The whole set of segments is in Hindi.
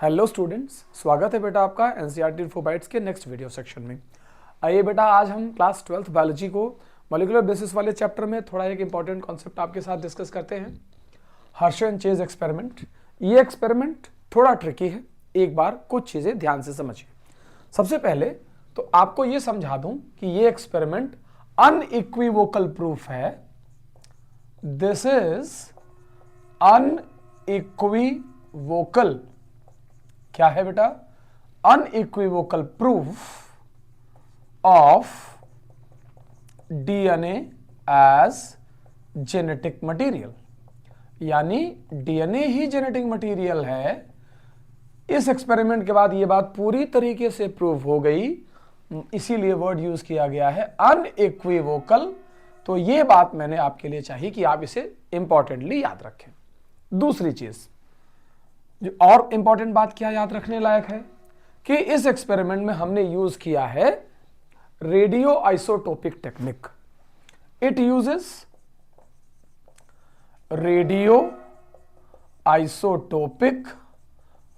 हेलो स्टूडेंट्स, स्वागत है बेटा आपका एनसीईआरटी इन्फो बाइट्स के नेक्स्ट वीडियो सेक्शन में। आइए बेटा, आज हम क्लास 12th बायोलॉजी को मॉलिक्यूलर बेसिस वाले चैप्टर में थोड़ा एक इंपॉर्टेंट कॉन्सेप्ट आपके साथ डिस्कस करते हैं, हर्शे एंड चेज एक्सपेरिमेंट। ये एक्सपेरिमेंट थोड़ा ट्रिकी है, एक बार कुछ चीज़ें ध्यान से समझिए। सबसे पहले तो आपको ये समझा दूं कि ये एक्सपेरिमेंट अनइक्विवोकल प्रूफ है। दिस इज अनइक्विवोकल, क्या है बेटा? Unequivocal proof of DNA as genetic material, यानी डीएनए ही जेनेटिक मटेरियल है। इस एक्सपेरिमेंट के बाद यह बात पूरी तरीके से प्रूव हो गई, इसीलिए वर्ड यूज किया गया है अनइक्विवोकल। तो यह बात मैंने आपके लिए चाहिए कि आप इसे इंपॉर्टेंटली याद रखें। दूसरी चीज जो और इंपॉर्टेंट बात क्या याद रखने लायक है कि इस एक्सपेरिमेंट में हमने यूज किया है radio isotopic technique. It uses radio isotopic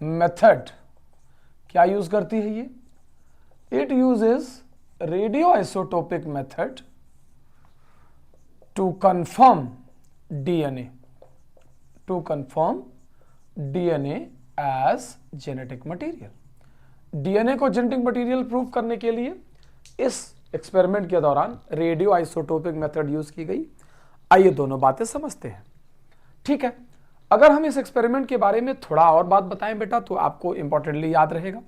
method. क्या यूज करती है ये? It uses radio isotopic method to confirm DNA, to confirm DNA as genetic material. DNA को जेनेटिक मटेरियल प्रूव करने के लिए इस एक्सपेरिमेंट के दौरान रेडियो आइसोटोपिक मेथड यूज की गई। आइए दोनों बातें समझते हैं। ठीक है, अगर हम इस एक्सपेरिमेंट के बारे में थोड़ा और बात बताएं बेटा तो आपको इंपॉर्टेंटली याद रहेगा।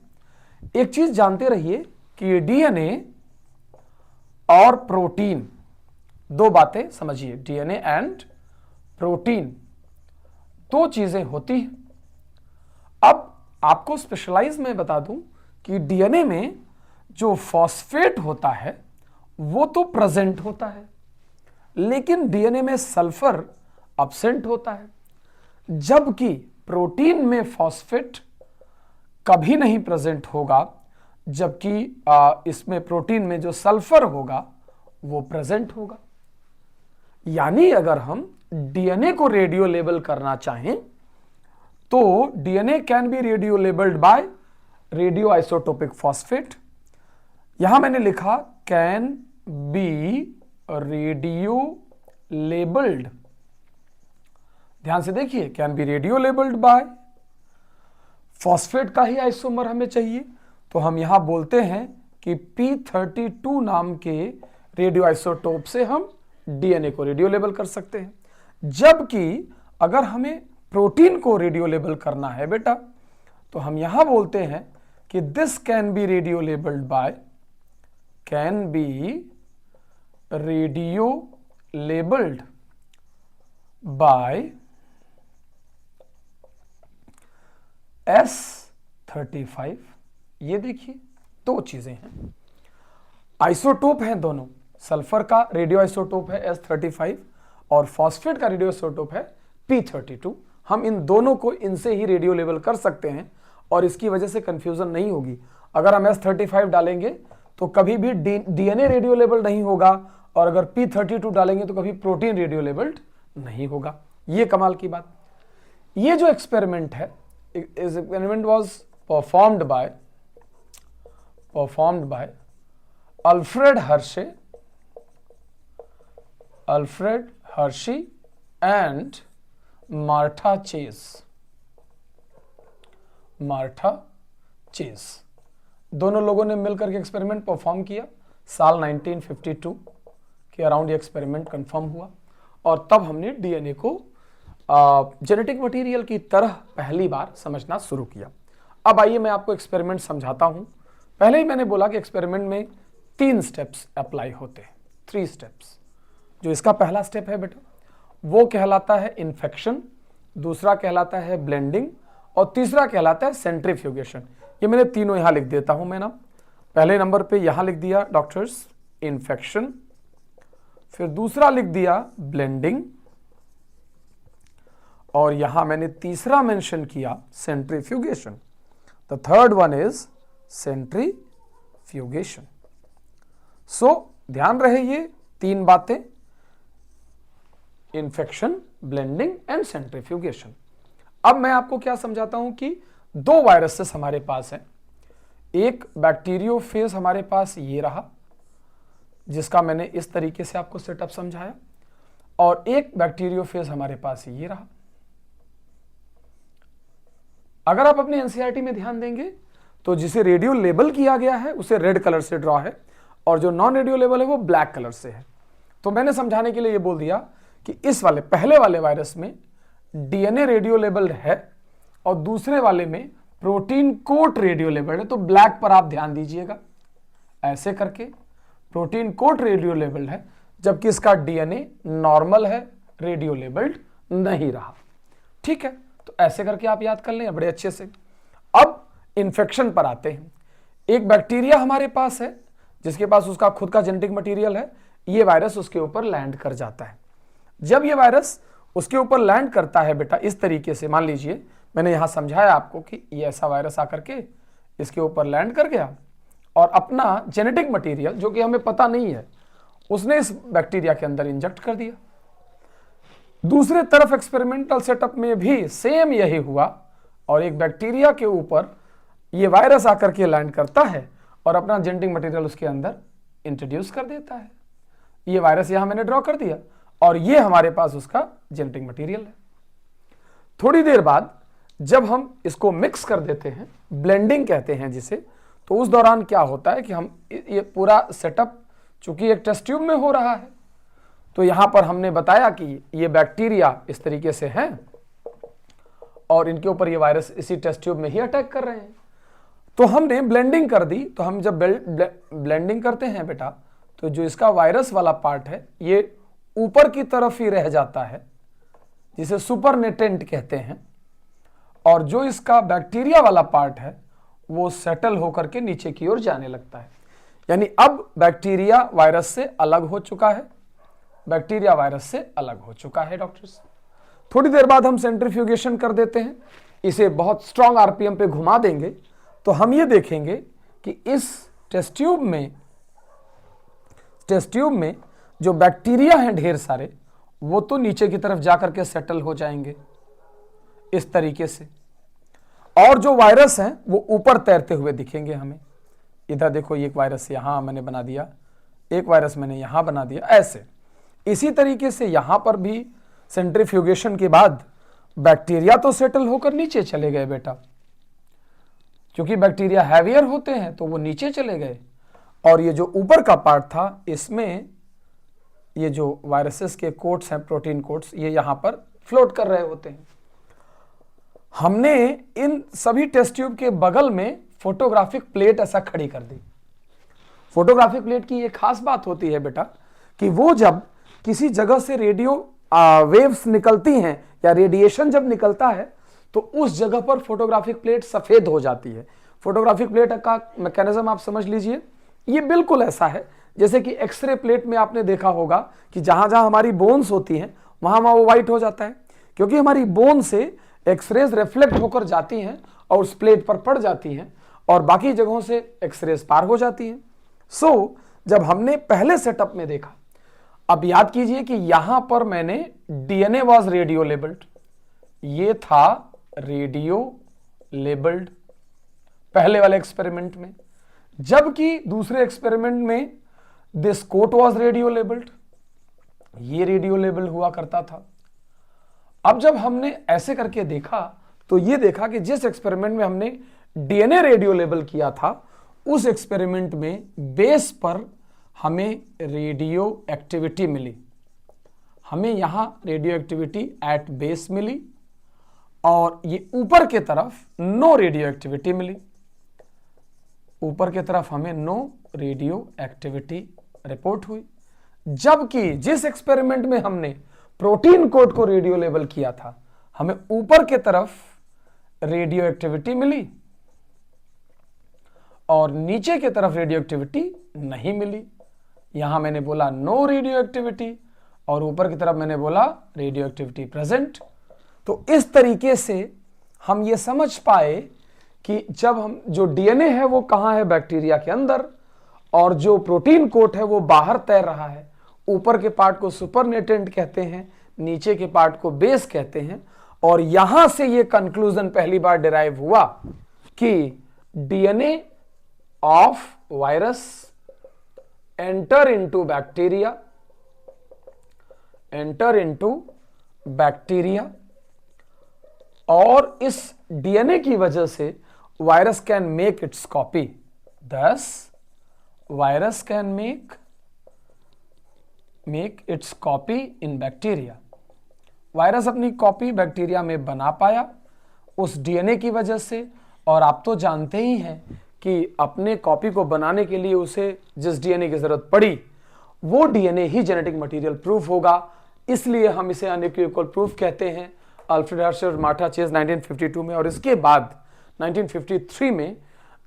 एक चीज जानते रहिए कि डीएनए और प्रोटीन, दो बातें समझिए, डीएनए एंड प्रोटीन दो चीजें होती हैं। अब आपको स्पेशलाइज में बता दूं कि डीएनए में जो फॉस्फेट होता है वो तो प्रेजेंट होता है, लेकिन डीएनए में सल्फर अब्सेंट होता है, जबकि प्रोटीन में फॉस्फेट कभी नहीं प्रेजेंट होगा, जबकि इसमें प्रोटीन में जो सल्फर होगा वो प्रेजेंट होगा। यानी अगर हम डीएनए को रेडियो लेबल करना चाहें तो DNA can be radio labelled by radio isotopic phosphate. यहां मैंने लिखा कैन बी रेडियो लेबल्ड, ध्यान से देखिए, can be radio labelled by phosphate का ही आइसोमर हमें चाहिए, तो हम यहां बोलते हैं कि P32 नाम के रेडियो आइसोटोप से हम डीएनए को रेडियो लेबल कर सकते हैं। जबकि अगर हमें प्रोटीन को रेडियो लेबल करना है बेटा तो हम यहां बोलते हैं कि this can be radio labelled by, can be radio labelled by S35। ये देखिए दो चीजें हैं, आइसोटोप हैं दोनों, सल्फर का रेडियो आइसोटोप है S35 और फॉस्फेट का रेडियो आइसोटोप है P32। हम इन दोनों को इनसे ही रेडियो लेबल कर सकते हैं और इसकी वजह से कंफ्यूजन नहीं होगी। अगर हम S35 डालेंगे तो कभी भी डीएनए रेडियो लेबल नहीं होगा, और अगर P32 डालेंगे तो कभी प्रोटीन रेडियो लेबल्ड नहीं होगा। ये कमाल की बात। ये जो एक्सपेरिमेंट है, इस experiment was performed by Alfred Hershey and Martha chase. दोनों लोगों ने मिलकर के एक्सपेरिमेंट परफॉर्म किया। साल 1952 के अराउंड ये एक्सपेरिमेंट कंफर्म हुआ और तब हमने डीएनए को जेनेटिक मटेरियल की तरह पहली बार समझना शुरू किया। अब आइए मैं आपको एक्सपेरिमेंट समझाता हूं। पहले ही मैंने बोला कि एक्सपेरिमेंट में 3 स्टेप्स अप्लाई होते हैं, 3 स्टेप्स। जो इसका पहला स्टेप है बेटा वो कहलाता है इन्फेक्शन, दूसरा कहलाता है ब्लेंडिंग और तीसरा कहलाता है सेंट्रीफ्यूगेशन। ये मैंने तीनों यहां लिख देता हूं मैं ना। पहले नंबर पे यहां लिख दिया डॉक्टर्स इन्फेक्शन, फिर दूसरा लिख दिया ब्लेंडिंग और यहां मैंने तीसरा मेंशन किया centrifugation. The third one is centrifugation. So ध्यान रहे ये 3 बातें, इन्फेक्शन, ब्लेंडिंग एंड सेंट्रीफ्यूगेशन। अब मैं आपको क्या समझाता हूं कि दो वायरसेस हमारे पास हैं। एक बैक्टीरियोफेज हमारे पास ये रहा, जिसका मैंने इस तरीके से आपको सेटअप समझाया, और एक बैक्टीरियोफेज हमारे पास ये रहा। अगर आप अपने एनसीईआरटी में ध्यान देंगे तो जिसे रेडियो लेबल किया गया है उसे रेड कलर से ड्रॉ है, और जो नॉन रेडियो लेबल है वो ब्लैक कलर से है। तो मैंने समझाने के लिए ये बोल दिया कि इस वाले पहले वाले वायरस में डीएनए रेडियो लेबल्ड है और दूसरे वाले में प्रोटीन कोट रेडियो लेबल्ड है। तो ब्लैक पर आप ध्यान दीजिएगा, ऐसे करके प्रोटीन कोट रेडियो लेबल्ड है, जबकि इसका डीएनए नॉर्मल है, रेडियो लेबल्ड नहीं रहा। ठीक है, तो ऐसे करके आप याद कर लें बड़े अच्छे से। अब इन्फेक्शन पर आते हैं। एक बैक्टीरिया हमारे पास है जिसके पास उसका खुद का जेनेटिक मटेरियल है, ये वायरस उसके ऊपर लैंड कर जाता है। जब ये वायरस उसके ऊपर लैंड करता है बेटा इस तरीके से, मान लीजिए मैंने यहां समझाया आपको कि ये ऐसा वायरस आकर के इसके ऊपर लैंड कर गया और अपना जेनेटिक मटेरियल जो कि हमें पता नहीं है उसने इस बैक्टीरिया के अंदर इंजेक्ट कर दिया। दूसरे तरफ एक्सपेरिमेंटल सेटअप में भी सेम यही हुआ और एक बैक्टीरिया के ऊपर ये वायरस आकर के लैंड करता है और अपना जेनेटिक मटेरियल उसके अंदर इंट्रोड्यूस कर देता है। ये वायरस यहां मैंने ड्रॉ कर दिया और ये हमारे पास उसका जेनेटिक मटेरियल है। थोड़ी देर बाद जब हम इसको मिक्स कर देते हैं, ब्लेंडिंग कहते हैं जिसे, तो उस दौरान क्या होता है कि हम ये पूरा सेटअप चूंकि एक टेस्ट ट्यूब में हो रहा है, तो यहां पर हमने बताया कि ये बैक्टीरिया इस तरीके से हैं और इनके ऊपर ये वायरस इसी टेस्ट ट्यूब में ही अटैक कर रहे हैं। तो हमने ब्लेंडिंग कर दी। तो हम जब ब्लेंडिंग करते हैं बेटा, तो जो इसका वायरस वाला पार्ट है ये ऊपर की तरफ ही रह जाता है, जिसे सुपरनेटेंट कहते हैं, और जो इसका बैक्टीरिया वाला पार्ट है वो सेटल होकर के नीचे की ओर जाने लगता है। यानी अब बैक्टीरिया वायरस से अलग हो चुका है, बैक्टीरिया वायरस से अलग हो चुका है डॉक्टर्स। थोड़ी देर बाद हम सेंट्रीफ्यूगेशन कर देते हैं, इसे बहुत स्ट्रॉन्ग आरपीएम पे घुमा देंगे, तो हम ये देखेंगे कि इस टेस्ट ट्यूब में जो बैक्टीरिया हैं ढेर सारे, वो तो नीचे की तरफ जाकर के सेटल हो जाएंगे इस तरीके से, और जो वायरस हैं वो ऊपर तैरते हुए दिखेंगे हमें। इधर देखो, एक वायरस यहां मैंने बना दिया, एक वायरस मैंने यहां बना दिया, ऐसे। इसी तरीके से यहां पर भी सेंट्रीफ्यूगेशन के बाद बैक्टीरिया तो सेटल होकर नीचे चले गए बेटा, क्योंकि बैक्टीरिया हैवियर होते हैं तो वो नीचे चले गए, और ये जो ऊपर का पार्ट था इसमें ये जो वायरसेस के कोट्स हैं, प्रोटीन कोट्स, ये यहां पर फ्लोट कर रहे होते हैं। हमने इन सभी टेस्ट ट्यूब के बगल में फोटोग्राफिक प्लेट ऐसा खड़ी कर दी। फोटोग्राफिक प्लेट की ये खास बात होती है बेटा कि वो जब किसी जगह से रेडियो वेव्स निकलती हैं या रेडिएशन जब निकलता है तो उस जगह पर फोटोग्राफिक प्लेट सफेद हो जाती है। फोटोग्राफिक प्लेट का मैकेनिज्म आप समझ लीजिए, ये बिल्कुल ऐसा है जैसे कि एक्सरे प्लेट में आपने देखा होगा कि जहां जहां हमारी बोन्स होती हैं वहां वो व्हाइट हो जाता है, क्योंकि हमारी बोन से एक्सरेज रिफ्लेक्ट होकर जाती हैं और उस प्लेट पर पड़ जाती हैं और बाकी जगहों से एक्सरेज पार हो जाती हैं। सो जब हमने पहले सेटअप में देखा, अब याद कीजिए कि यहां पर मैंने डीएनए वाज रेडियो लेबल्ड, ये था रेडियो लेबल्ड पहले वाले एक्सपेरिमेंट में, जबकि दूसरे एक्सपेरिमेंट में this quote was radio labelled, ये रेडियो लेबल्ड हुआ करता था। अब जब हमने ऐसे करके देखा तो ये देखा कि जिस एक्सपेरिमेंट में हमने डीएनए रेडियो लेबल किया था उस एक्सपेरिमेंट में बेस पर हमें रेडियो एक्टिविटी मिली, हमें यहां रेडियो एक्टिविटी एट बेस मिली, और ये ऊपर के तरफ नो रेडियो एक्टिविटी मिली। ऊपर के तरफ हमें नो रेडियो एक्टिविटी रिपोर्ट हुई, जबकि जिस एक्सपेरिमेंट में हमने प्रोटीन कोड को रेडियो लेबल किया था हमें ऊपर के तरफ रेडियो एक्टिविटी मिली और नीचे की तरफ रेडियो एक्टिविटी नहीं मिली। यहां मैंने बोला नो रेडियो एक्टिविटी और ऊपर की तरफ मैंने बोला रेडियो एक्टिविटी प्रेजेंट। तो इस तरीके से हम ये समझ पाए कि जब हम जो डीएनए है वो कहां है, बैक्टीरिया के अंदर, और जो प्रोटीन कोट है वो बाहर तैर रहा है। ऊपर के पार्ट को सुपरनेटेंट कहते हैं, नीचे के पार्ट को बेस कहते हैं, और यहां से ये कंक्लूजन पहली बार डिराइव हुआ कि DNA of virus enter into bacteria, और इस डीएनए की वजह से virus can make its copy, thus virus can make its copy in bacteria. Virus अपनी कॉपी बैक्टीरिया में बना पाया उस डीएनए की वजह से। और आप तो जानते ही हैं कि अपने कॉपी को बनाने के लिए उसे जिस डीएनए की जरूरत पड़ी वो डीएनए ही जेनेटिक मटेरियल प्रूफ होगा, इसलिए हम इसे अनइक्विवोकल प्रूफ कहते हैं। अल्फ्रेड हर्शर और मार्था चेज 1952 में, और इसके बाद 1953 में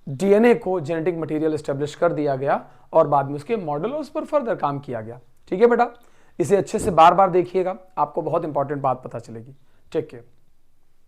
डीएनए को जेनेटिक मटेरियल एस्टेब्लिश कर दिया गया और बाद में उसके मॉडल और उस पर फर्दर काम किया गया। ठीक है बेटा, इसे अच्छे से बार बार देखिएगा, आपको बहुत इंपॉर्टेंट बात पता चलेगी। Take care.